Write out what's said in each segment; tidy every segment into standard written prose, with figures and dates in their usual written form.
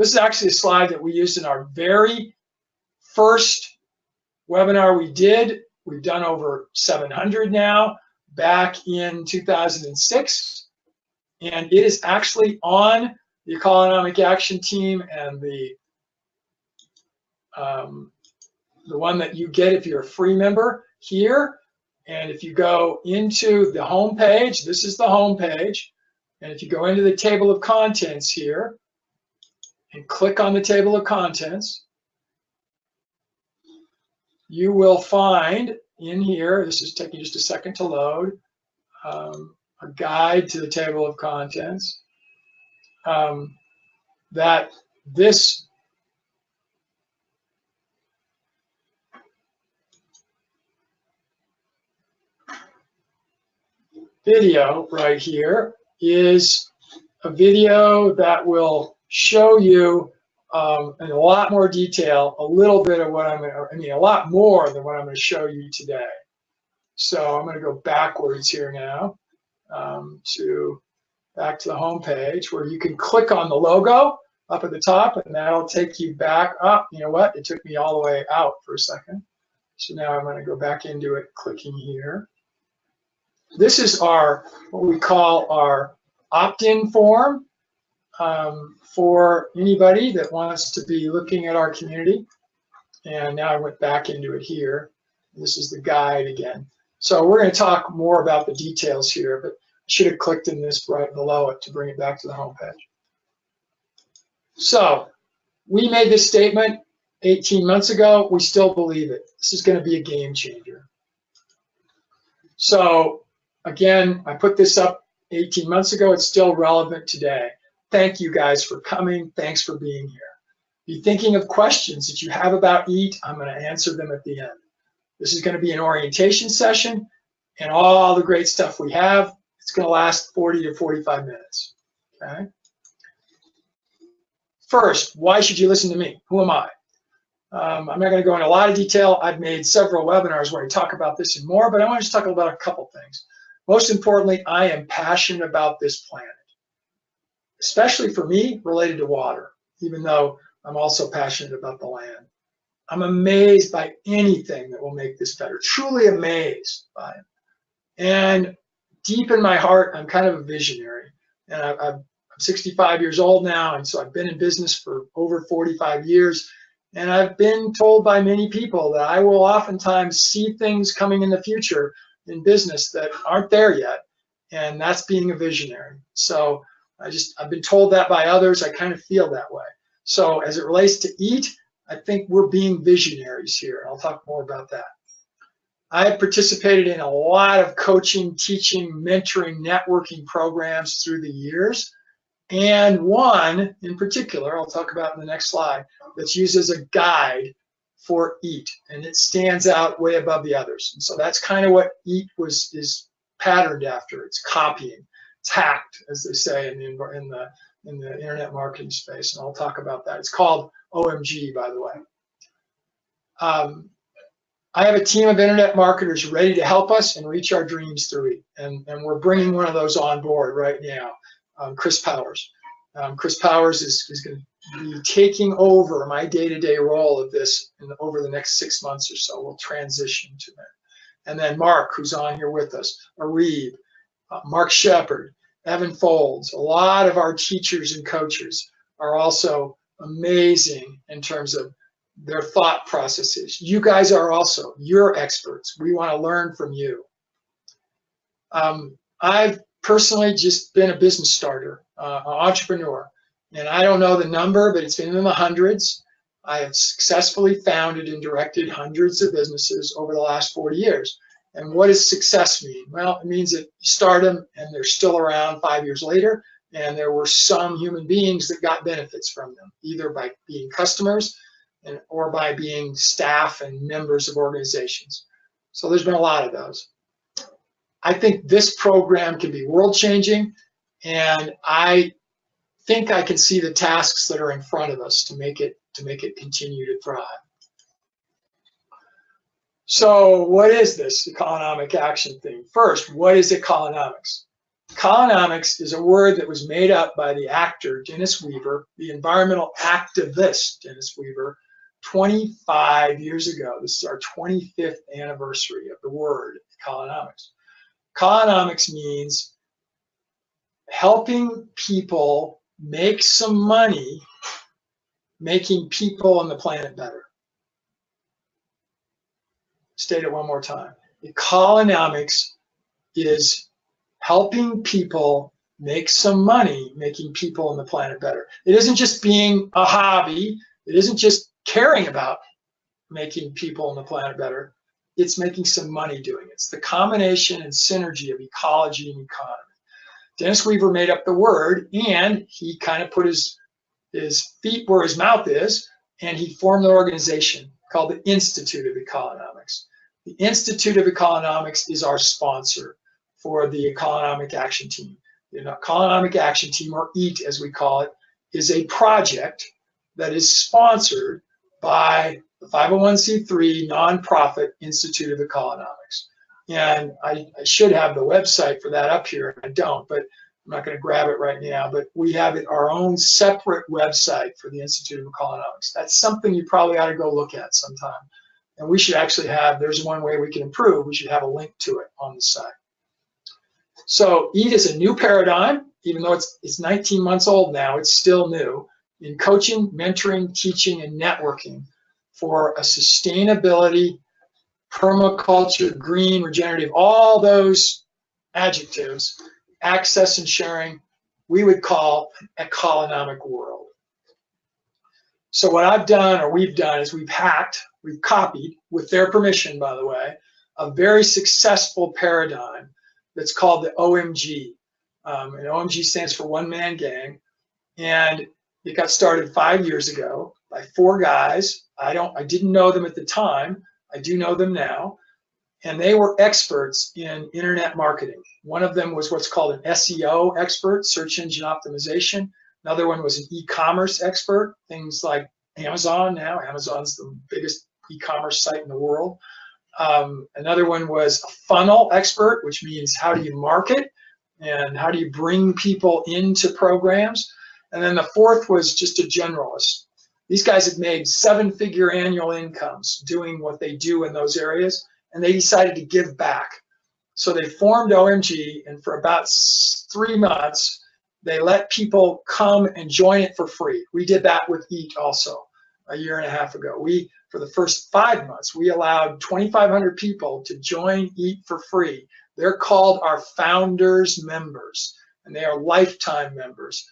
This is actually a slide that we used in our very first webinar we did. We've done over 700 now, back in 2006. And it is actually on the Economic Action Team and the one that you get if you're a free member here. And if you go into the home page, this is the home page. And if you go into the table of contents here and click on the table of contents, you will find in here, this is taking just a second to load, a guide to the table of contents, that this video right here is a video that will show you in a lot more detail a little bit of what a lot more than what I'm going to show you today. So I'm going to go backwards here now back to the home page where you can click on the logo up at the top, and that'll take you back up. You know what? It took me all the way out for a second. So now I'm going to go back into it, clicking here. This is what we call our opt-in form for anybody that wants to be looking at our community. And now I went back into it here. This is the guide again. So we're going to talk more about the details here, but I should have clicked in this right below it to bring it back to the home page. So we made this statement 18 months ago. We still believe it. This is going to be a game changer. So again, I put this up 18 months ago. It's still relevant today. Thank you guys for coming. Thanks for being here. Be thinking of questions that you have about EAT. I'm going to answer them at the end. This is going to be an orientation session, and all the great stuff we have, it's going to last 40 to 45 minutes. Okay. First, why should you listen to me? Who am I? I'm not going to go into a lot of detail. I've made several webinars where I talk about this and more, but I want to just talk about a couple things. Most importantly, I am passionate about this planet, especially for me, related to water, even though I'm also passionate about the land. I'm amazed by anything that will make this better, truly amazed by it. And deep in my heart, I'm kind of a visionary. And I'm 65 years old now, and so I've been in business for over 45 years. And I've been told by many people that I will oftentimes see things coming in the future in business that aren't there yet. And that's being a visionary. So I've been told that by others. I kind of feel that way. So as it relates to EAT, I think we're being visionaries here. I'll talk more about that. I've participated in a lot of coaching, teaching, mentoring, networking programs through the years. And one in particular, I'll talk about in the next slide, that's used as a guide for EAT. And it stands out way above the others. And so that's kind of what EAT is patterned after. It's copying. It's hacked, as they say in the internet marketing space. And I'll talk about that. It's called OMG, by the way. I have a team of internet marketers ready to help us and reach our dreams through EAT. And we're bringing one of those on board right now, Chris Powers. Chris Powers is going to be taking over my day-to-day role of this over the next 6 months or so. We'll transition to it. And then Mark, who's on here with us, Arib, Mark Shepard, Evan Folds, a lot of our teachers and coaches are also amazing in terms of their thought processes. You guys are also, you're experts. We want to learn from you. I've personally just been a business starter, an entrepreneur, and I don't know the number, but it's been in the hundreds. I have successfully founded and directed hundreds of businesses over the last 40 years. And what does success mean? Well, it means that you start them and they're still around 5 years later, and there were some human beings that got benefits from them, either by being customers or by being staff and members of organizations. So there's been a lot of those. I think this program can be world-changing, and I think I can see the tasks that are in front of us to make it continue to thrive. So what is this economic action thing? First, what is economics? Economics is a word that was made up by the actor Dennis Weaver, the environmental activist Dennis Weaver, 25 years ago. This is our 25th anniversary of the word economics. Economics means helping people make some money, making people on the planet better. State it one more time. Economics is helping people make some money, making people on the planet better. It isn't just being a hobby. It isn't just caring about making people on the planet better. It's making some money doing it. It's the combination and synergy of ecology and economy. Dennis Weaver made up the word, and he kind of put his feet where his mouth is, and he formed an organization called the Institute of Economics. The Institute of Economics is our sponsor for the Economic Action Team. The Economic Action Team, or EAT as we call it, is a project that is sponsored by the 501c3 nonprofit Institute of Economics. And I should have the website for that up here. I don't, but I'm not going to grab it right now. But we have our own separate website for the Institute of Economics. That's something you probably ought to go look at sometime. And we should actually there's one way we can improve. We should have a link to it on the site. So EAT is a new paradigm. Even though it's 19 months old now, it's still new in coaching, mentoring, teaching, and networking for a sustainability, permaculture, green, regenerative, all those adjectives, access and sharing, we would call an economic world. So what I've done, or we've done, is we've copied, with their permission, by the way, a very successful paradigm that's called the OMG. And OMG stands for One Man Gang. And it got started 5 years ago by 4 guys. I didn't know them at the time. I do know them now. And they were experts in internet marketing. One of them was what's called an SEO expert, search engine optimization. Another one was an e-commerce expert, things like Amazon now. Amazon's the biggest e-commerce site in the world. Another one was a funnel expert, which means how do you market and how do you bring people into programs. And then the fourth was just a generalist. These guys have made 7-figure annual incomes doing what they do in those areas, and they decided to give back. So they formed OMG, and for about 3 months, they let people come and join it for free. We did that with EAT also a year and a half ago. For the first 5 months, we allowed 2,500 people to join EAT for free. They're called our founders members, and they are lifetime members.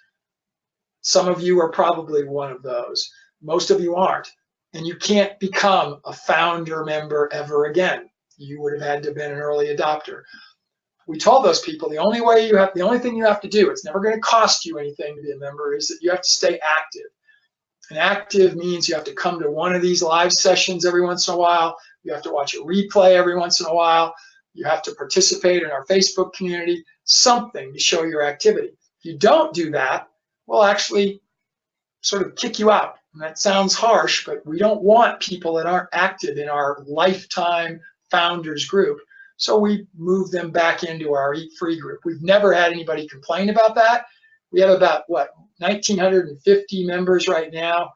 Some of you are probably one of those. Most of you aren't. And you can't become a founder member ever again. You would have had to have been an early adopter. We told those people the only thing you have to do, it's never going to cost you anything to be a member, is that you have to stay active. And active means you have to come to one of these live sessions every once in a while. You have to watch a replay every once in a while. You have to participate in our Facebook community, something to show your activity. If you don't do that, we'll actually sort of kick you out. And that sounds harsh, but we don't want people that aren't active in our lifetime founders group. So we move them back into our Eat Free group. We've never had anybody complain about that. We have about, 1,950 members right now.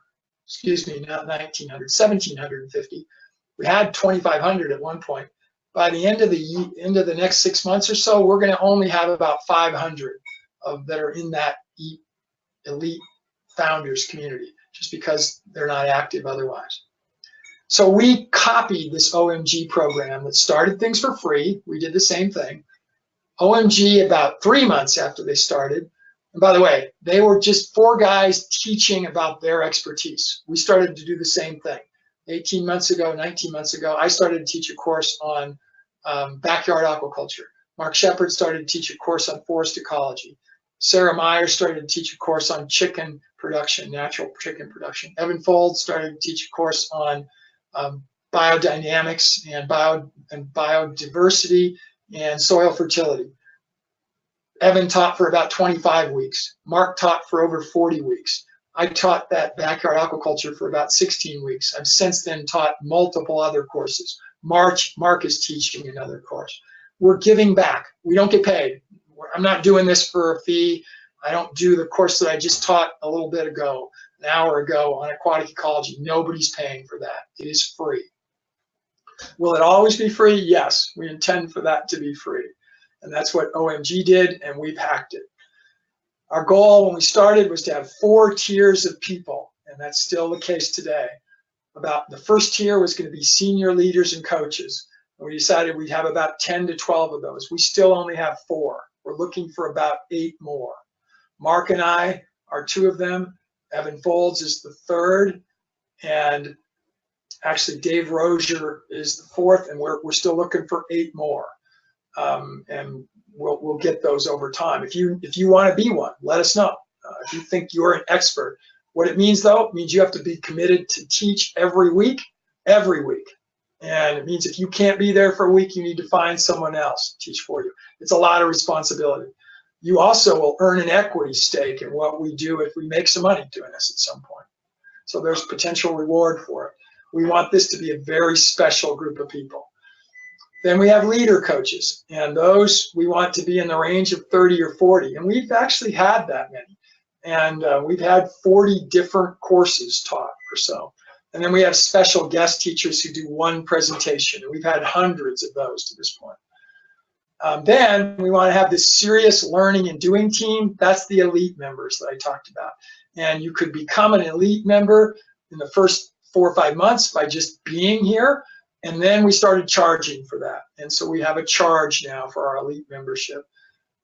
Excuse me, not 1,900, 1,750. We had 2,500 at one point. By the end of the next 6 months or so, we're going to only have about 500 that are in that elite founders community, just because they're not active otherwise. So we copied this OMG program that started things for free. We did the same thing. OMG, about 3 months after they started, and by the way, they were just 4 guys teaching about their expertise. We started to do the same thing. 19 months ago, I started to teach a course on backyard aquaculture. Mark Shepard started to teach a course on forest ecology. Sarah Meyer started to teach a course on chicken production, natural chicken production. Evan Fold started to teach a course on biodynamics and biodiversity and soil fertility. Evan taught for about 25 weeks. Mark taught for over 40 weeks. I taught that backyard aquaculture for about 16 weeks. I've since then taught multiple other courses. Mark is teaching another course. We're giving back. We don't get paid. I'm not doing this for a fee. I don't do the course that I just taught a little bit ago, an hour ago on aquatic ecology. Nobody's paying for that. It is free. Will it always be free? Yes, we intend for that to be free. And that's what OMG did, and we've hacked it. Our goal when we started was to have 4 tiers of people, and that's still the case today. About the first tier was going to be senior leaders and coaches. And we decided we'd have about 10 to 12 of those. We still only have 4. We're looking for about 8 more. Mark and I are 2 of them. Evan Folds is the 3rd. And actually Dave Rozier is the 4th. And we're still looking for 8 more. And we'll get those over time. If you want to be one, let us know. If you think you're an expert. What it means, though, it means you have to be committed to teach every week. And it means if you can't be there for a week, you need to find someone else to teach for you. It's a lot of responsibility. You also will earn an equity stake in what we do if we make some money doing this at some point. So there's potential reward for it. We want this to be a very special group of people. Then we have leader coaches, and those we want to be in the range of 30 or 40. And we've actually had that many. And we've had 40 different courses taught or so. And then we have special guest teachers who do 1 presentation. And we've had hundreds of those to this point. Then we want to have this serious learning and doing team. That's the elite members that I talked about. And you could become an elite member in the first 4 or 5 months by just being here. And then we started charging for that. And so we have a charge now for our elite membership.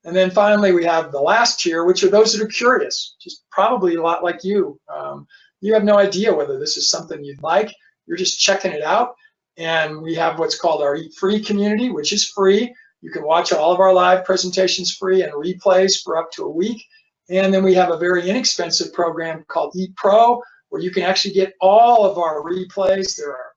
And then finally, we have the last tier, which are those that are curious, just probably a lot like you. You have no idea whether this is something you'd like. You're just checking it out. And we have what's called our Eat Free community, which is free. You can watch all of our live presentations free and replays for up to a week. And then we have a very inexpensive program called Eat Pro, where you can actually get all of our replays. There are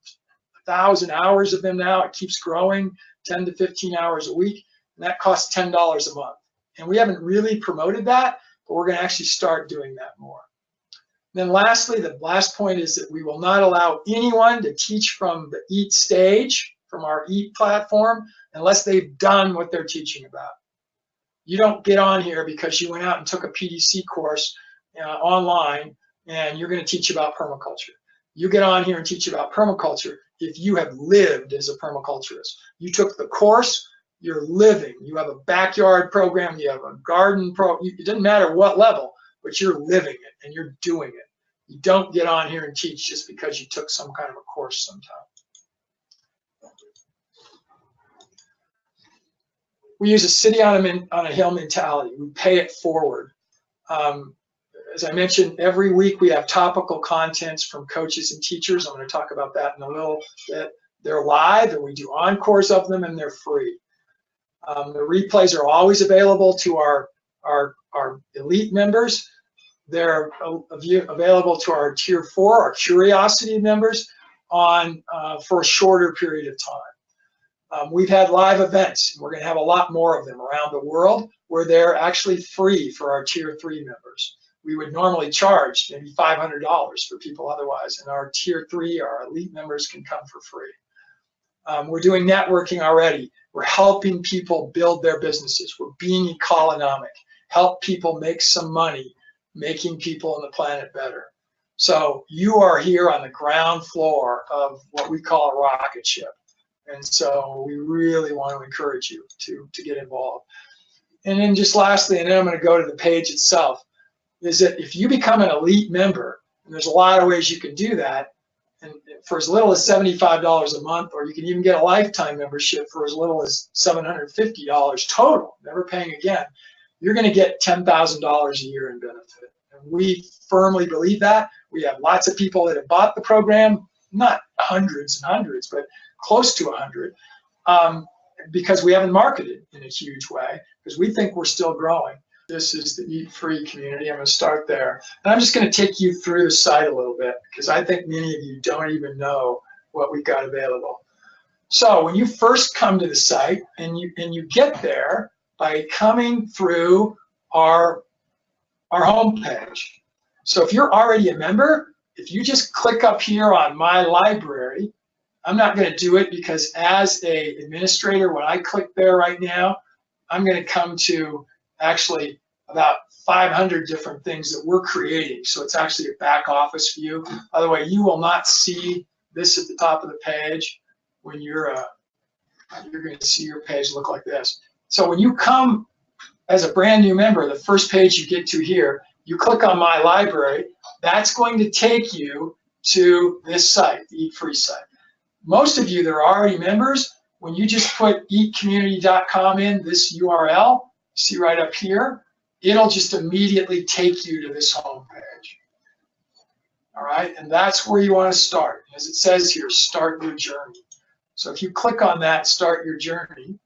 1,000 hours of them now. It keeps growing, 10 to 15 hours a week. And that costs $10 a month. And we haven't really promoted that, but we're going to actually start doing that more. And then lastly, the last point is that we will not allow anyone to teach from the EAT stage, from our EAT platform, unless they've done what they're teaching about. You don't get on here because you went out and took a PDC course online and you're going to teach about permaculture. You get on here and teach about permaculture if you have lived as a permaculturist. You took the course, you're living. You have a backyard program, you have a garden program. It doesn't matter what level, but you're living it and you're doing it. You don't get on here and teach just because you took some kind of a course sometime. We use a city on a hill mentality. We pay it forward. As I mentioned, every week we have topical contents from coaches and teachers. I'm going to talk about that in a little bit. They're live, and we do encores of them, and they're free. The replays are always available to our elite members. They're available to our tier 4, our curiosity members, for a shorter period of time. We've had live events. We're going to have a lot more of them around the world where they're actually free for our tier 3 members. We would normally charge maybe $500 for people otherwise, and our tier 3, our elite members, can come for free. We're doing networking already. We're helping people build their businesses. We're being economic, help people make some money, making people on the planet better. So you are here on the ground floor of what we call a rocket ship. And so we really want to encourage you to get involved. And then just lastly, and then I'm going to go to the page itself, is that if you become an elite member, and there's a lot of ways you can do that, and for as little as $75 a month, or you can even get a lifetime membership for as little as $750 total, never paying again, you're going to get $10,000 a year in benefit. And we firmly believe that. We have lots of people that have bought the program, not hundreds and hundreds, but close to 100, because we haven't marketed in a huge way, because we think we're still growing. This is the Eat Free community. I'm going to start there. And I'm just going to take you through the site a little bit, because I think many of you don't even know what we've got available. So when you first come to the site, and you get there by coming through our homepage. So if you're already a member, if you just click up here on My Library, I'm not going to do it because as an administrator, when I click there right now, I'm going to come to actually about 500 different things that we're creating. So it's actually a back office view. By the way, you will not see this at the top of the page when you're going to see your page look like this. So when you come as a brand new member, the first page you get to here, you click on My Library. That's going to take you to this site, the Eat Free site. Most of you that are already members, when you just put eatcommunity.com in, this URL, see right up here, it'll just immediately take you to this home page. All right, and that's where you want to start. As it says here, start your journey. So if you click on that, start your journey,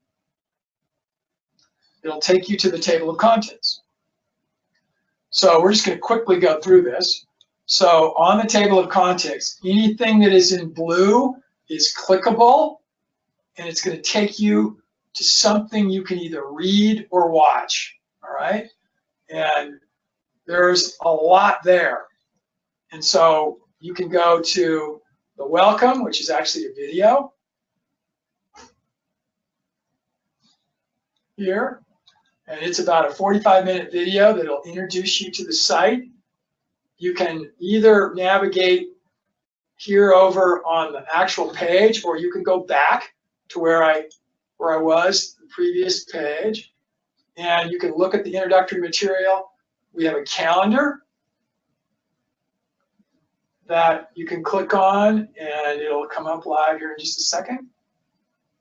it'll take you to the table of contents. So we're just going to quickly go through this. So on the table of contents, anything that is in blue is clickable, and it's going to take you to something you can either read or watch. All right, and there's a lot there. And so you can go to the welcome, which is actually a video here, and it's about a 45-minute video that'll introduce you to the site. You can either navigate here over on the actual page, or you can go back to where I was, the previous page, and you can look at the introductory material. We have a calendar that you can click on, and it'll come up live here in just a second,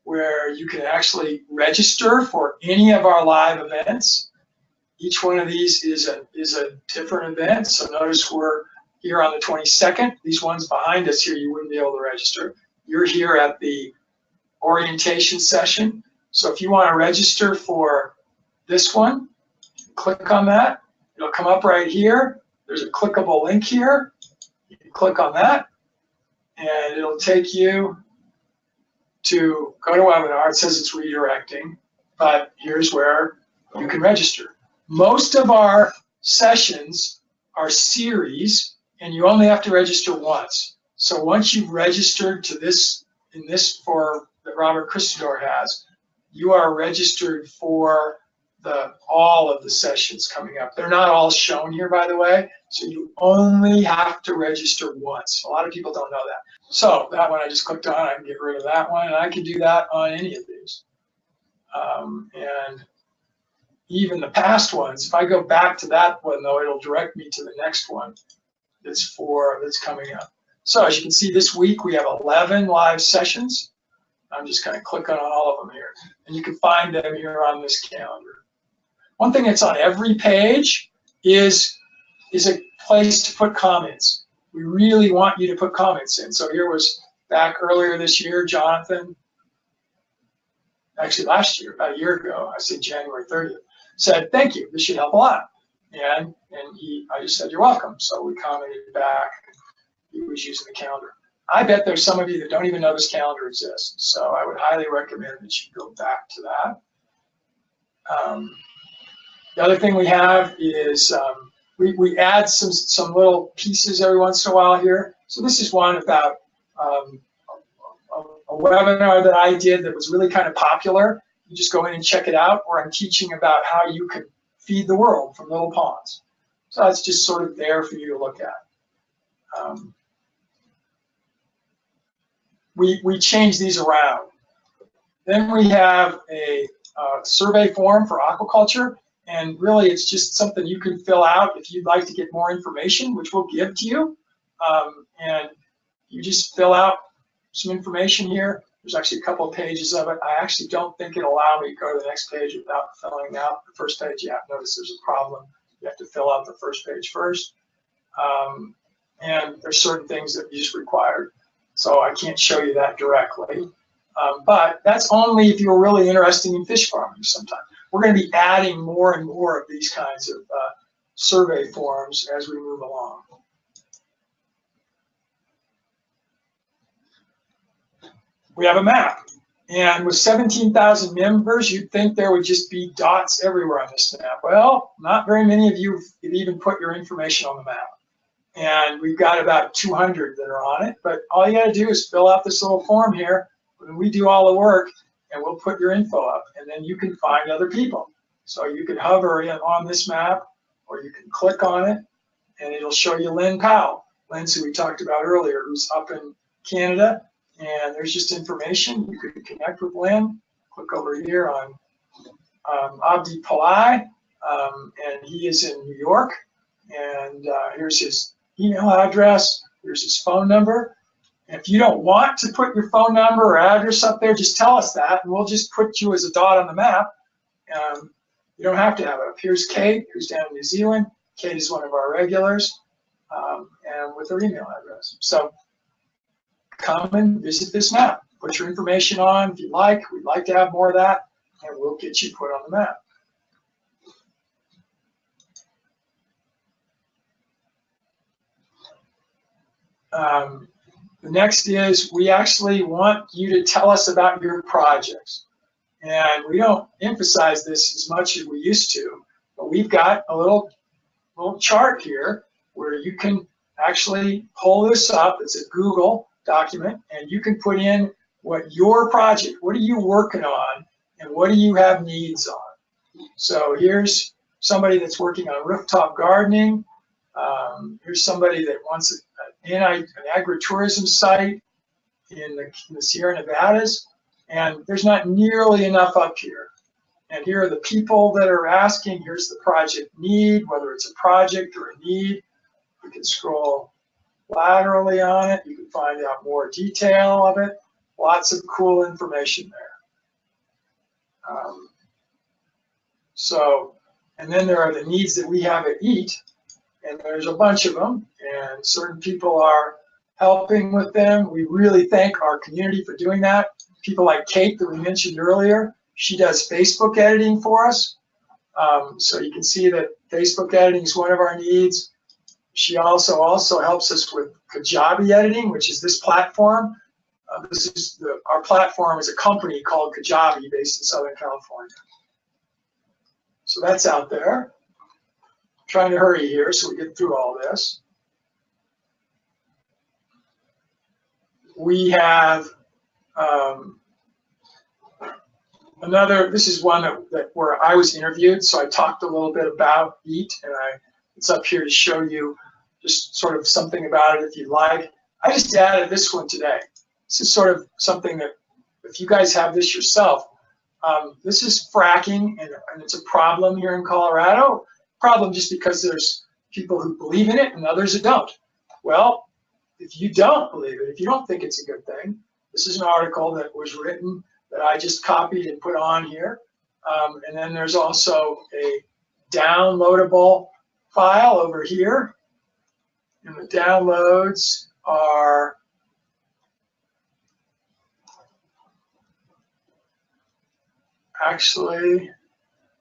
where you can actually register for any of our live events. Each one of these is a different event. So notice we're here on the 22nd. These ones behind us here, you wouldn't be able to register. You're here at the orientation session. So if you want to register for this one, click on that. It'll come up right here. There's a clickable link here. You can click on that, and it'll take you to go to webinar. It says it's redirecting, but here's where you can register. Most of our sessions are series, and you only have to register once. So once you've registered to this, in this for that Robert Christador has, you are registered for all of the sessions coming up. They're not all shown here, by the way, so you only have to register once. A lot of people don't know that. So that one I just clicked on, I can get rid of that one, and I can do that on any of these. And even the past ones, if I go back to that one though, it'll direct me to the next one that's coming up. So as you can see, this week we have 11 live sessions. I'm just kind of clicking on all of them here, and you can find them here on this calendar. One thing that's on every page is a place to put comments. We really want you to put comments in. So here was back earlier this year, Jonathan, actually last year, about a year ago, I said January 30th, said, thank you, this should help a lot. And I just said, you're welcome. So we commented back. He was using the calendar. I bet there's some of you that don't even know this calendar exists. So I would highly recommend that you go back to that. The other thing we have is we add some little pieces every once in a while here. So this is one about a webinar that I did that was really kind of popular. You just go in and check it out, where I'm teaching about how you can feed the world from little ponds. So that's just sort of there for you to look at. We change these around. Then we have a survey form for aquaculture. And really, it's just something you can fill out if you'd like to get more information, which we'll give to you. And you just fill out some information here. There's actually a couple of pages of it. I actually don't think it'll allow me to go to the next page without filling out the first page. Yeah, notice there's a problem. You have to fill out the first page first. And there's certain things that you just required. So I can't show you that directly. But that's only if you're really interested in fish farming sometime. We're going to be adding more and more of these kinds of survey forms as we move along. We have a map. And with 17,000 members, you'd think there would just be dots everywhere on this map. Well, not very many of you have even put your information on the map. And we've got about 200 that are on it. But all you got to do is fill out this little form here. And we do all the work, and we'll put your info up, and then you can find other people. So you can hover in on this map, or you can click on it, and it'll show you Lynn Powell. Lynn's who we talked about earlier, who's up in Canada, and there's just information. You can connect with Lynn. Click over here on Abdi Pillai, and he is in New York. And here's his email address. Here's his phone number. And if you don't want to put your phone number or address up there, just tell us that, and we'll just put you as a dot on the map. You don't have to have it up. Here's Kate, who's down in New Zealand. Kate is one of our regulars, and with her email address. So come and visit this map. Put your information on if you like. We'd like to have more of that, and we'll get you put on the map. The next is we actually want you to tell us about your projects. And we don't emphasize this as much as we used to, but we've got a little chart here where you can actually pull this up. It's a Google document, and you can put in what your project, what are you working on, and what do you have needs on. So here's somebody that's working on rooftop gardening. Here's somebody that wants an agritourism site in the Sierra Nevadas, and there's not nearly enough up here. And here are the people that are asking. Here's the project need, whether it's a project or a need. You can scroll laterally on it. You can find out more detail of it. Lots of cool information there. And then there are the needs that we have at EAT, and there's a bunch of them, and certain people are helping with them. We really thank our community for doing that. People like Kate that we mentioned earlier, she does Facebook editing for us. So you can see that Facebook editing is one of our needs. She also helps us with Kajabi editing, which is this platform. Our platform is a company called Kajabi based in Southern California. So that's out there. I'm trying to hurry here so we get through all this. We have this is one where I was interviewed, so I talked a little bit about EAT, and it's up here to show you just sort of something about it if you like. I just added this one today. This is sort of something that, if you guys have this yourself, this is fracking, and it's a problem here in Colorado. Problem just because there's people who believe in it and others that don't. Well, if you don't believe it, if you don't think it's a good thing, this is an article that was written that I just copied and put on here. And then there's also a downloadable file over here. And the downloads are actually,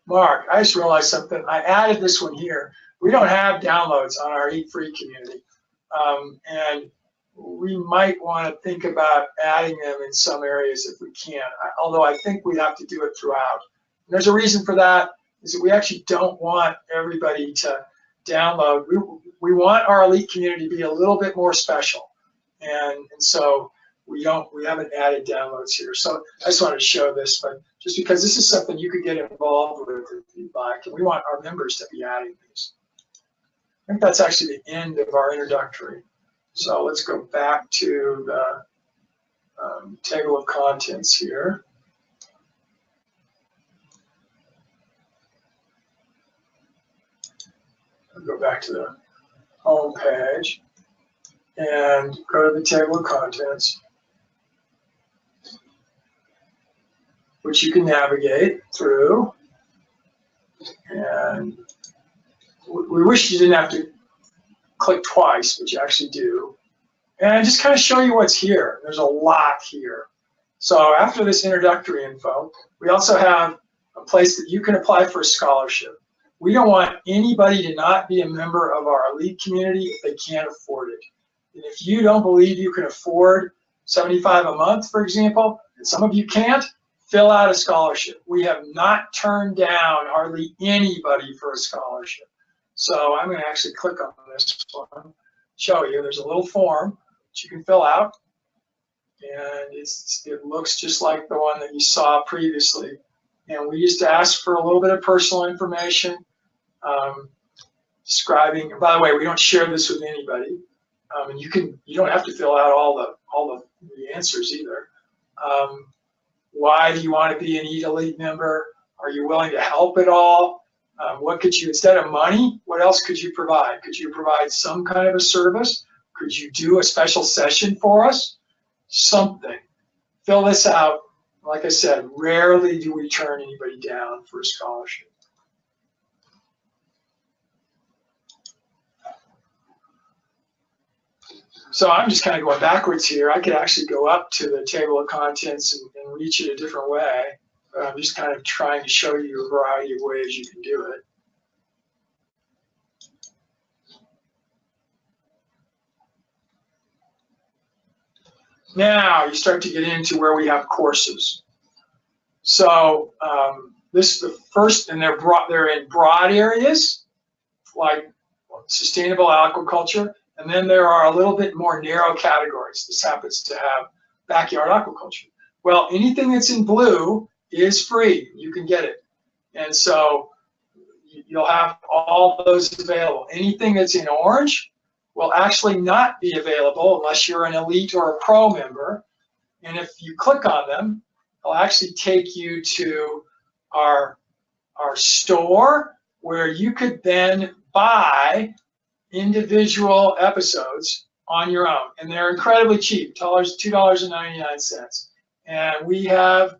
Mark, I just realized something. I added this one here. We don't have downloads on our Eat Free community. And we might want to think about adding them in some areas if we can, although I think we have to do it throughout. And there's a reason for that, is that we actually don't want everybody to download. We want our elite community to be a little bit more special. And so we haven't added downloads here. So I just wanted to show this, but just because this is something you could get involved with if you'd like, and we want our members to be adding these. I think that's actually the end of our introductory. So let's go back to the table of contents here. I'll go back to the home page and go to the table of contents, which you can navigate through. And we wish you didn't have to click twice, but you actually do. And just kind of show you what's here. There's a lot here. So after this introductory info, we also have a place that you can apply for a scholarship. We don't want anybody to not be a member of our elite community if they can't afford it. And if you don't believe you can afford $75 a month, for example, and some of you can't, fill out a scholarship. We have not turned down hardly anybody for a scholarship. So I'm going to actually click on this one, show you. There's a little form that you can fill out, and it looks just like the one that you saw previously. and we used to ask for a little bit of personal information, describing. And by the way, we don't share this with anybody, and you don't have to fill out all the answers either. Why do you want to be an Eat Elite member? Are you willing to help at all? What could you, instead of money, what else could you provide? Could you provide some kind of a service? Could you do a special session for us? Something. Fill this out. Like I said, rarely do we turn anybody down for a scholarship. So I'm just kind of going backwards here. I could actually go up to the table of contents and reach it a different way. But I'm just kind of trying to show you a variety of ways you can do it. Now you start to get into where we have courses. So this is the first, and they're in broad areas like sustainable aquaculture, and then there are a little bit more narrow categories. This happens to have backyard aquaculture. Well, anything that's in blue is free. You can get it, and so you'll have all those available. Anything that's in orange will actually not be available unless you're an elite or a pro member. And if you click on them, they'll actually take you to our store where you could then buy individual episodes on your own. And they're incredibly cheap, $2.99. And we have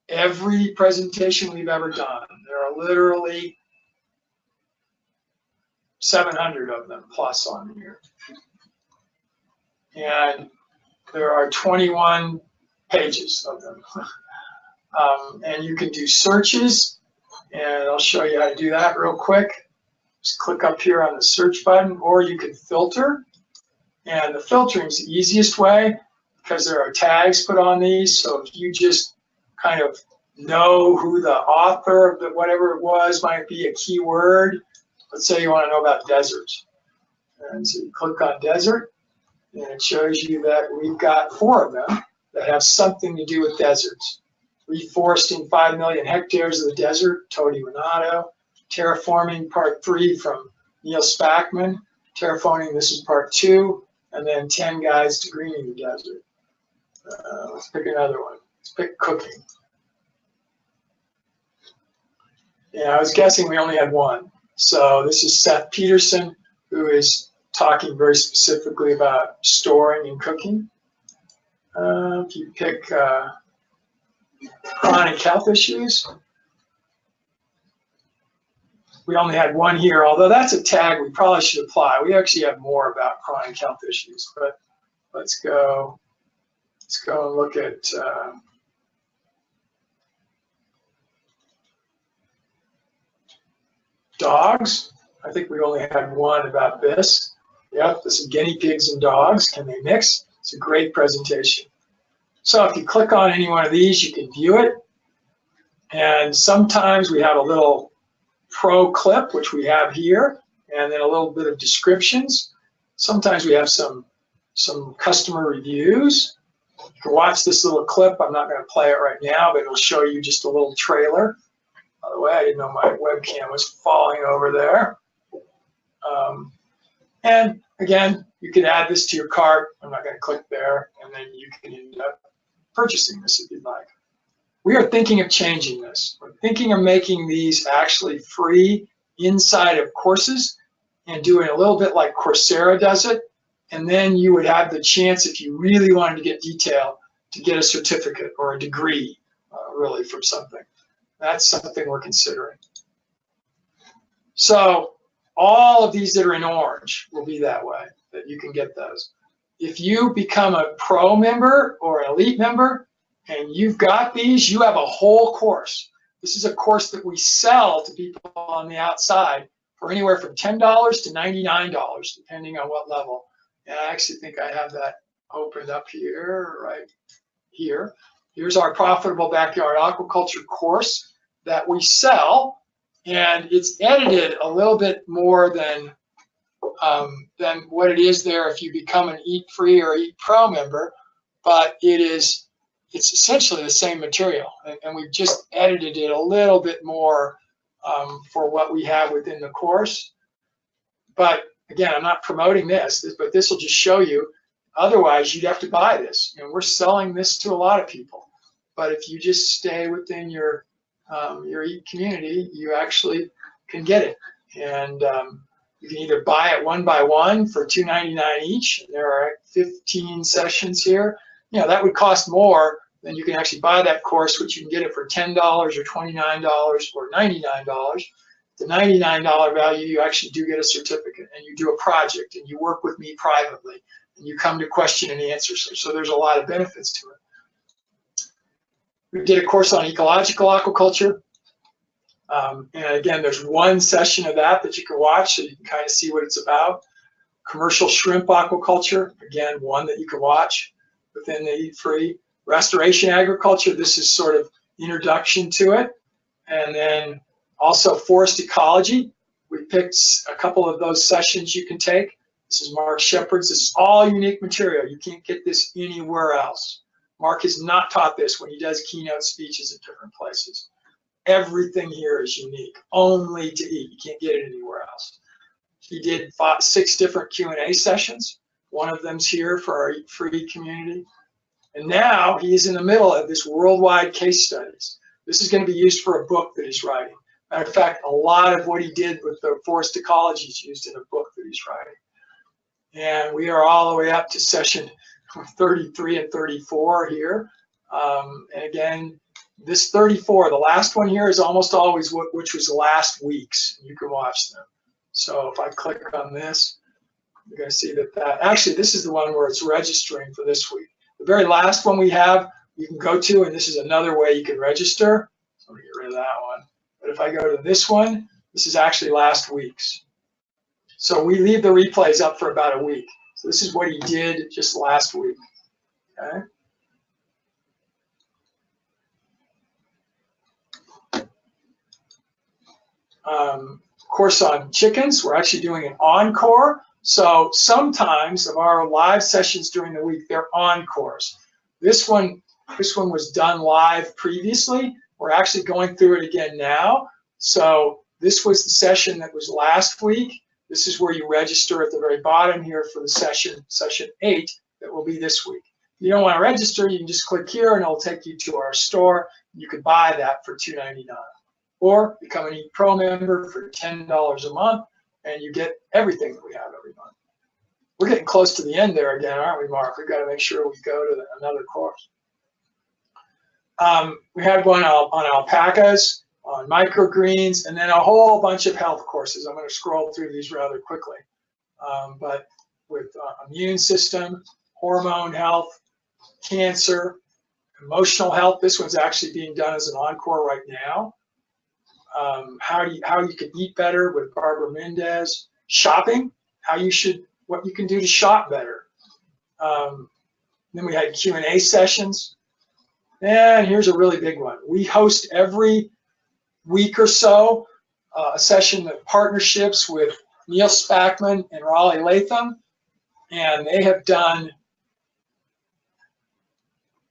every presentation we've ever done. There are literally 700 of them plus on here. And there are 21 pages of them. And you can do searches, and I'll show you how to do that real quick. Just click up here on the search button, or you can filter. And the filtering is the easiest way because there are tags put on these. So if you just kind of know who the author of the, whatever it was might be a keyword. Let's say you want to know about deserts. And so you click on desert, and it shows you that we've got 4 of them that have something to do with deserts. Reforesting 5 million hectares of the desert, Tony Renato. Terraforming, part 3 from Neil Spackman. Terraforming, this is part 2. And then 10 guides to greening the desert. Let's pick another one. Let's pick cooking. Yeah, I was guessing we only had 1. So this is Seth Peterson, who is talking very specifically about storing and cooking. If you pick chronic health issues, we only had 1 here, although that's a tag we probably should apply. We actually have more about chronic health issues, but let's go and look at dogs. I think we only had 1 about this. Yep, this is guinea pigs and dogs. Can they mix? It's a great presentation. So if you click on any one of these, you can view it. And sometimes we have a little pro clip, which we have here, and then a little bit of descriptions. Sometimes we have some customer reviews. You can watch this little clip. I'm not going to play it right now, but it'll show you just a little trailer. By the way, I didn't know my webcam was falling over there. And again, you can add this to your cart. I'm not going to click there, and then you can end up purchasing this if you'd like. We are thinking of changing this. We're thinking of making these actually free inside of courses and doing a little bit like Coursera does it. And then you would have the chance, if you really wanted to get detail, to get a certificate or a degree, really, from something. That's something we're considering. So all of these that are in orange will be that way, that you can get those. If you become a pro member or an elite member, and you've got these, you have a whole course. This is a course that we sell to people on the outside for anywhere from $10 to $99, depending on what level. And I actually think I have that opened up here, right here. Here's our Profitable Backyard Aquaculture course that we sell, and it's edited a little bit more than what it is there if you become an Eat Free or Eat Pro member, but it is it's essentially the same material, and we've just edited it a little bit more for what we have within the course. But again, I'm not promoting this, but this will just show you. Otherwise, you'd have to buy this, and we're selling this to a lot of people. But if you just stay within your EAT community, you actually can get it, and you can either buy it one by one for $2.99 each. There are 15 sessions here. You know, that would cost more than you can actually buy that course, which you can get it for $10 or $29 or $99. The $99 value, you actually do get a certificate, and you do a project, and you work with me privately, and you come to question and answers. So there's a lot of benefits to it. We did a course on ecological aquaculture. And again, there's one session of that you can watch, so you can kind of see what it's about. Commercial shrimp aquaculture, again, one that you can watch within the Eat Free. Restoration agriculture, this is sort of introduction to it. And then also forest ecology. We picked a couple of those sessions you can take. This is Mark Shepard's. This is all unique material. You can't get this anywhere else. Mark has not taught this when he does keynote speeches at different places. Everything here is unique, only to EAT. You can't get it anywhere else. He did 6 different Q&A sessions. One of them's here for our Eat Free community. And now he is in the middle of this worldwide case studies. This is going to be used for a book that he's writing. Matter of fact, a lot of what he did with the forest ecology is used in a book that he's writing. And we are all the way up to session 33 and 34 here. And again, this 34, the last one here is almost always which was last week's. You can watch them. So if I click on this, you're going to see that actually this is the one where it's registering for this week. The very last one we have, you can go to, and this is another way you can register. So I'm going to get rid of that one. But if I go to this one, this is actually last week's. So we leave the replays up for about a week. So this is what he did just last week. Okay. Course on chickens, we're actually doing an encore. So sometimes of our live sessions during the week, they're encores. This one was done live previously. We're actually going through it again now. So this was the session that was last week. This is where you register at the very bottom here for the session 8 that will be this week. If you don't want to register, you can just click here and it'll take you to our store. You can buy that for $2.99. Or become an Eat Pro member for $10 a month, and you get everything that we have every month. We're getting close to the end there again, aren't we, Mark? We've got to make sure we go to another course. We had one on alpacas, on microgreens, and then a whole bunch of health courses. I'm going to scroll through these rather quickly. But with immune system, hormone health, cancer, emotional health. This one's actually being done as an encore right now. How you can eat better with Barbara Mendez. Shopping, what you can do to shop better. Then we had Q&A sessions. And here's a really big one. We host every week or so a session of partnerships with Neil Spackman and Raleigh Latham. And they have done,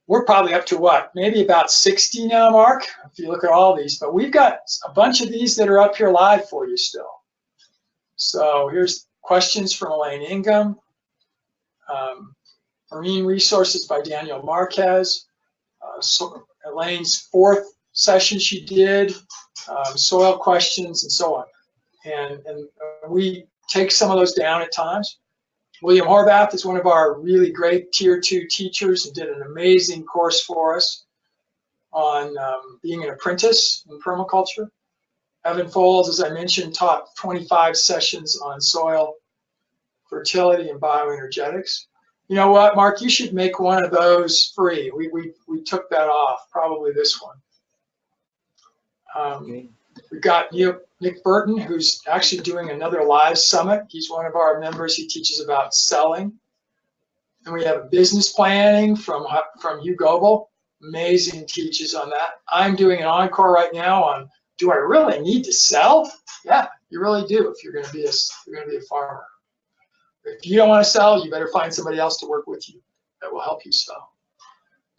we're probably up to what? Maybe about 60 now, Mark, if you look at all these. But we've got a bunch of these that are up here live for you still. So here's questions from Elaine Ingham. Marine Resources by Daniel Marquez. Elaine's 4th session she did. Soil questions and so on. And we take some of those down at times. William Horvath is one of our really great Tier 2 teachers and did an amazing course for us on being an apprentice in permaculture. Evan Folds, as I mentioned, taught 25 sessions on soil fertility and bioenergetics. You know what, Mark? You should make one of those free. We took that off, probably this one. We've got Nick Burton, who's actually doing another live summit. He's one of our members. He teaches about selling. And we have business planning from Hugh Goebel. Amazing teaches on that. I'm doing an encore right now on, do I really need to sell? Yeah, you really do if you're going to be a farmer. If you don't want to sell, you better find somebody else to work with you that will help you sell.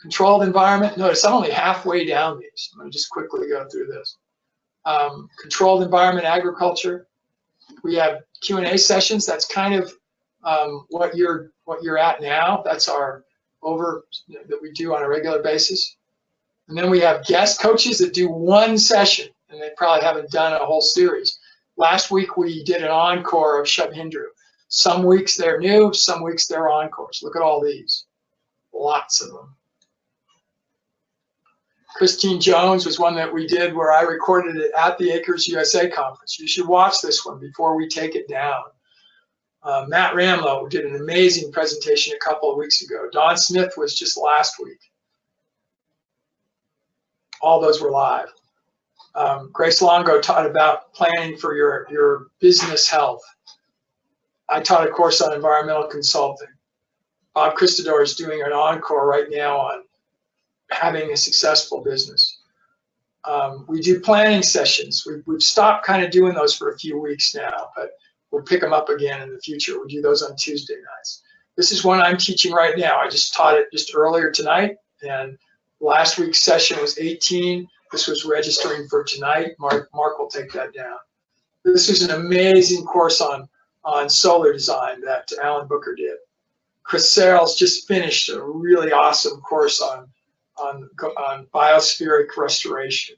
Controlled environment. Notice I'm only halfway down these. I'm going to just quickly go through this. Controlled environment agriculture. We have Q&A sessions. That's kind of what you're at now. That's our that we do on a regular basis. And then we have guest coaches that do one session, and they probably haven't done a whole series. Last week we did an encore of Shubhendra. Some weeks they're new, some weeks they're encores. Look at all these. Lots of them. Christine Jones was one that we did where I recorded it at the Acres USA conference. You should watch this one before we take it down. Matt Ramlow did an amazing presentation a couple of weeks ago. Don Smith was just last week. All those were live. Grace Longo taught about planning for your business health. I taught a course on environmental consulting. Bob Christador is doing an encore right now on having a successful business. We do planning sessions. We've stopped kind of doing those for a few weeks now, but we'll pick them up again in the future. We do those on Tuesday nights. This is one I'm teaching right now. I just taught it just earlier tonight, and last week's session was 18. This was registering for tonight. Mark will take that down. This is an amazing course on solar design that Alan Booker did. Chris Searles just finished a really awesome course on biospheric restoration.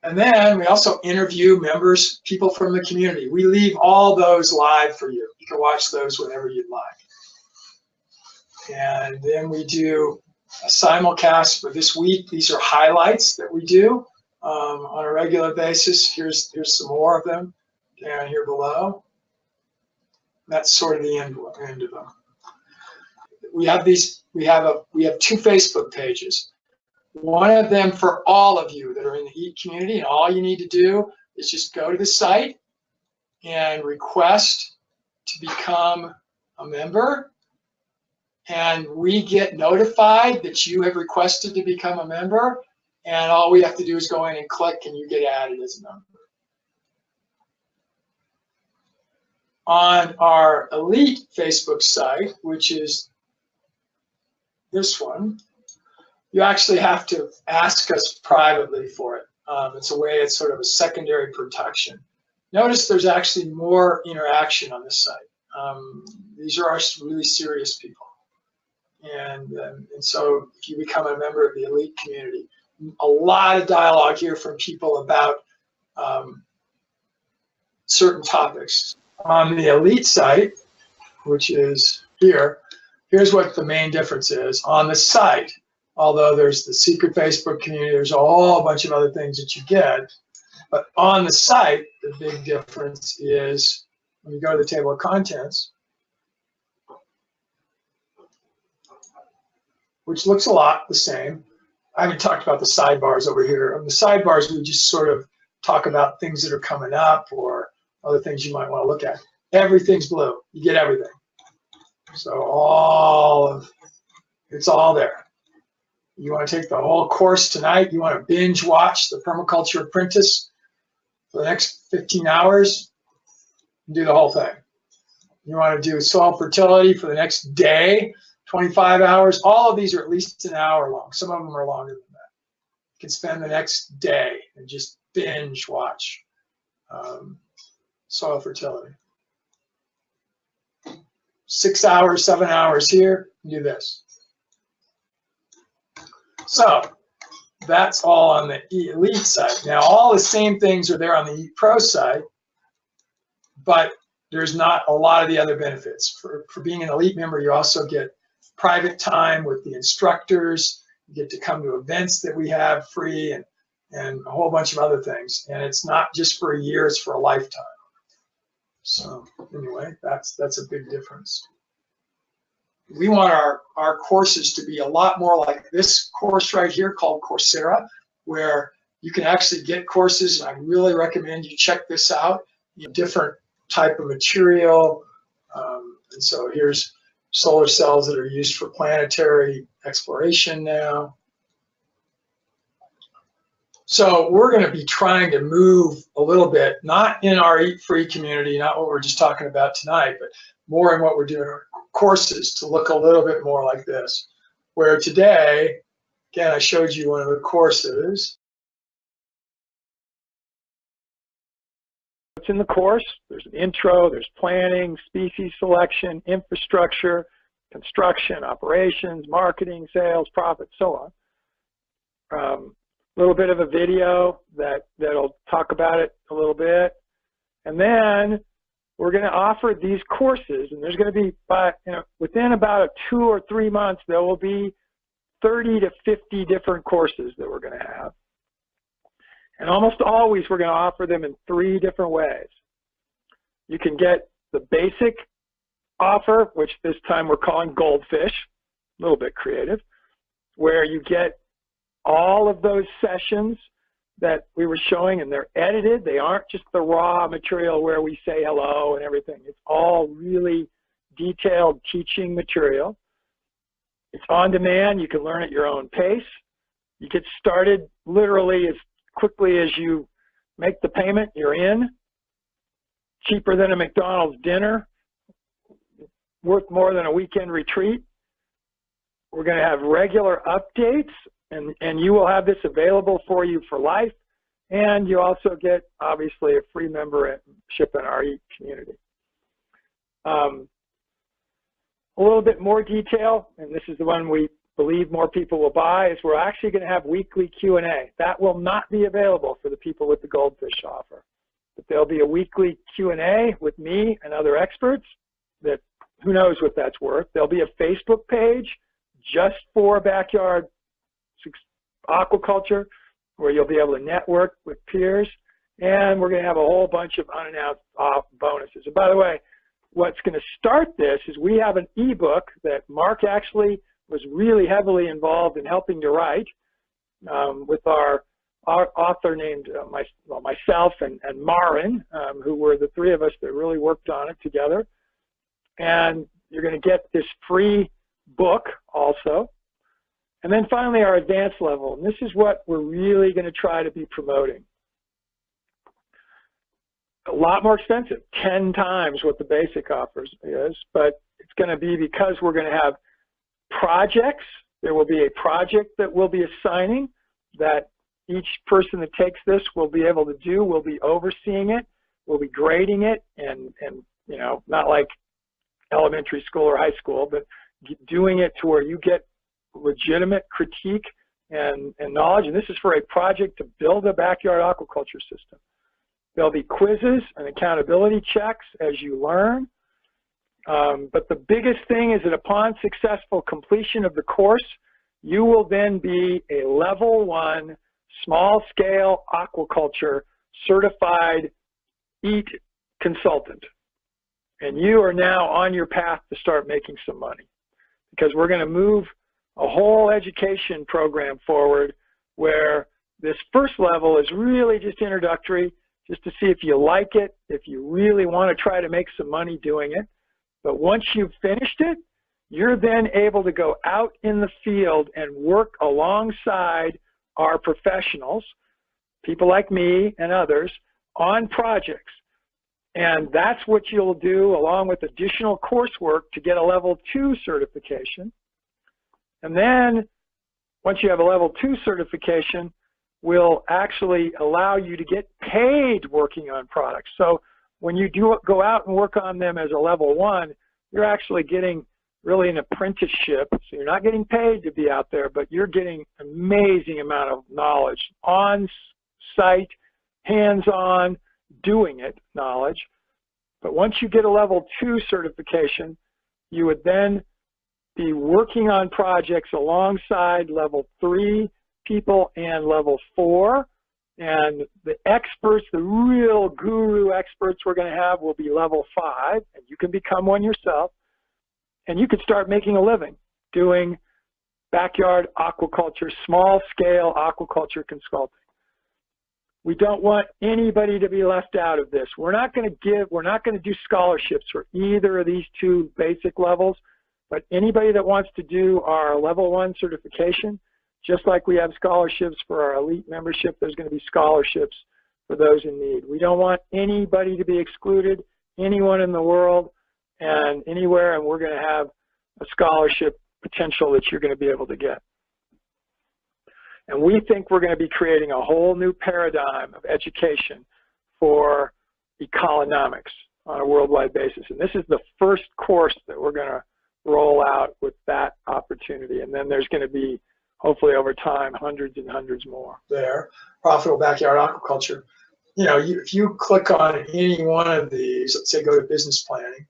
And then we also interview members, people from the community. We leave all those live for you. You can watch those whenever you'd like. And then we do a simulcast for this week. These are highlights that we do on a regular basis. Here's some more of them down here below. That's sort of the end of them. We have two Facebook pages. One of them for all of you that are in the EAT community, and all you need to do is just go to the site and request to become a member, and we get notified that you have requested to become a member, and all we have to do is go in and click and you get added as a member. On our Elite Facebook site, which is this one, you actually have to ask us privately for it. It's a way, it's sort of a secondary protection. Notice there's actually more interaction on this site. These are our really serious people. And so if you become a member of the Elite community, a lot of dialogue here from people about certain topics. On the Elite site, which is here, here's what the main difference is. On the site, although there's the secret Facebook community, there's a whole bunch of other things that you get. But on the site, the big difference is when you go to the table of contents, which looks a lot the same. I haven't talked about the sidebars over here. On the sidebars, we just sort of talk about things that are coming up or other things you might want to look at. Everything's blue. You get everything. So it's all there. You want to take the whole course tonight. You want to binge watch the Permaculture Apprentice for the next 15 hours. Do the whole thing. You want to do soil fertility for the next day, 25 hours. All of these are at least an hour long. Some of them are longer than that. You can spend the next day and just binge watch soil fertility. 6 hours, 7 hours here, do this. So that's all on the Elite site. Now, all the same things are there on the Eat Pro site, but there's not a lot of the other benefits. For being an Elite member, you also get private time with the instructors. You get to come to events that we have free and a whole bunch of other things. And it's not just for a year, it's for a lifetime. So anyway, that's a big difference. We want our courses to be a lot more like this course right here called Coursera, where you can actually get courses, and I really recommend you check this out. Different type of material, and so here's solar cells that are used for planetary exploration now. So we're going to be trying to move a little bit, not in our Eat Free community, not what we're just talking about tonight, but more in what we're doing in our courses to look a little bit more like this. where today, again, I showed you one of the courses. What's in the course? There's an intro, there's planning, species selection, infrastructure, construction, operations, marketing, sales, profit, so on. A little bit of a video that'll talk about it a little bit. And then we're going to offer these courses, and there's going to be, within about 2 or 3 months, there will be 30 to 50 different courses that we're going to have. And almost always we're going to offer them in 3 different ways. You can get the basic offer, which this time we're calling Goldfish, a little bit creative, where you get all of those sessions that we were showing, and they're edited. They aren't just the raw material where we say hello and everything. It's all really detailed teaching material. It's on demand. You can learn at your own pace. You get started literally as quickly as you make the payment, you're in. Cheaper than a McDonald's dinner, worth more than a weekend retreat. We're going to have regular updates, and you will have this available for you for life. And you also get, obviously, a free membership in our community. A little bit more detail, and this is the one we believe more people will buy, is we're actually going to have weekly Q&A. That will not be available for the people with the Goldfish offer. But there'll be a weekly Q&A with me and other experts that who knows what that's worth. There'll be a Facebook page just for backyard aquaculture where you'll be able to network with peers, and we're going to have a whole bunch of unannounced bonuses. And by the way, what's going to start this is we have an ebook that Mark actually was really heavily involved in helping to write with our author named myself and Marin, who were the 3 of us that really worked on it together. And you're going to get this free book also. And then finally, our advanced level. And this is what we're really going to try to be promoting. A lot more expensive, 10 times what the basic offers is, but it's going to be because we're going to have projects. There will be a project that we'll be assigning that each person that takes this will be able to do. We'll be overseeing it. We'll be grading it, and you know, not like elementary school or high school, but doing it to where you get legitimate critique and knowledge. And this is for a project to build a backyard aquaculture system. There'll be quizzes and accountability checks as you learn. But the biggest thing is that upon successful completion of the course, you will then be a level 1 small scale aquaculture certified EAT consultant. And you are now on your path to start making some money, because we're going to move a whole education program forward where this first level is really just introductory, just to see if you like it, if you really want to try to make some money doing it. But once you've finished it, you're then able to go out in the field and work alongside our professionals, people like me and others, on projects. And that's what you'll do along with additional coursework to get a level 2 certification. And then once you have a level 2 certification, we'll actually allow you to get paid working on products. So when you do go out and work on them as a level 1, you're actually getting really an apprenticeship. So you're not getting paid to be out there, but you're getting an amazing amount of knowledge, on-site, hands-on, doing it knowledge. But once you get a level 2 certification, you would then be working on projects alongside level 3 people and level 4. And the experts, the real guru experts we're going to have will be level 5, and you can become one yourself. And you could start making a living doing backyard aquaculture, small-scale aquaculture consulting. We don't want anybody to be left out of this. We're not going to do scholarships for either of these 2 basic levels, but anybody that wants to do our level 1 certification, just like we have scholarships for our elite membership, there's going to be scholarships for those in need. We don't want anybody to be excluded, anyone in the world and anywhere, and we're going to have a scholarship potential that you're going to be able to get. And we think we're going to be creating a whole new paradigm of education for economics on a worldwide basis. And this is the first course that we're going to roll out with that opportunity. And then there's going to be, hopefully over time, hundreds and hundreds more. There, profitable backyard aquaculture. You know, if you click on any one of these, let's say go to business planning,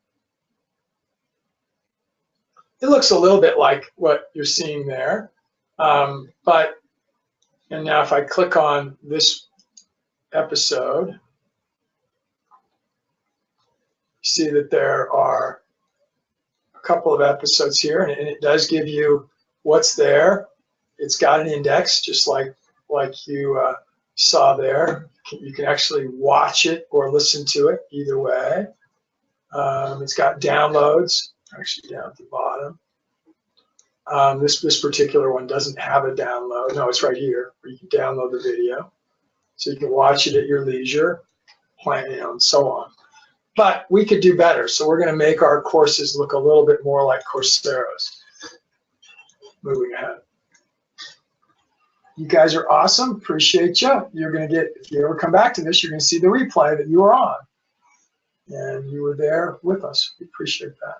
it looks a little bit like what you're seeing there. And now if I click on this episode, you see that there are a couple of episodes here, and it does give you what's there. It's got an index, just like you saw there. You can actually watch it or listen to it either way. It's got downloads, actually down at the bottom. This particular one doesn't have a download. No, it's right here where you can download the video. So you can watch it at your leisure, plan, and so on. But we could do better. So we're going to make our courses look a little bit more like Coursera's. Moving ahead. You guys are awesome. Appreciate you. You're going to get, if you ever come back to this, you're going to see the replay that you were on. And you were there with us. We appreciate that.